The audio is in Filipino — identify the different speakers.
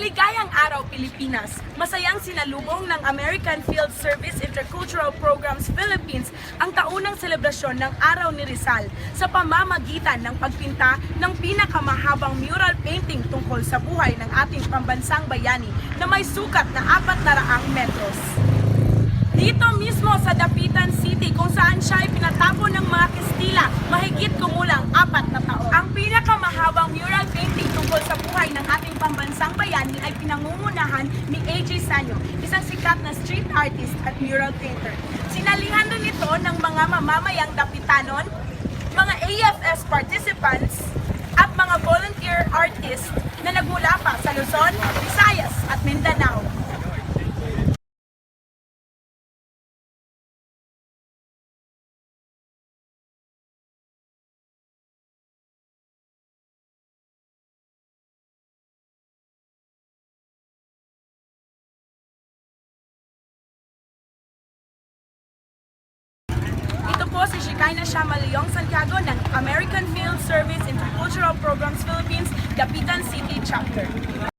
Speaker 1: Maligayang Araw Pilipinas! Masayang sinalubong ng American Field Service Intercultural Programs Philippines ang taunang selebrasyon ng Araw ni Rizal sa pamamagitan ng pagpinta ng pinakamahabang mural painting tungkol sa buhay ng ating pambansang bayani na may sukat na 400 metros. Dito mismo sa Dapitan City kung saan siya ay pinatapon ng mga Kastila mahigit kumulang 4 na taon. Ang pinakamahabang mural painting tungkol sa buhay ng ating pambansang bayani ay pinangungunahan ni A.J. Sanyo, isang sikat na street artist at mural painter. Sinalihan din ito ng mga mamamayang Dapitanon, mga AFS participants, at mga volunteer artists na nagmula pa sa Luzon, Visayas at Mindanao. Ito po si Shekinah Shamalyong Santiago ng American Field Service Intercultural Programs Philippines, Dapitan City Chapter.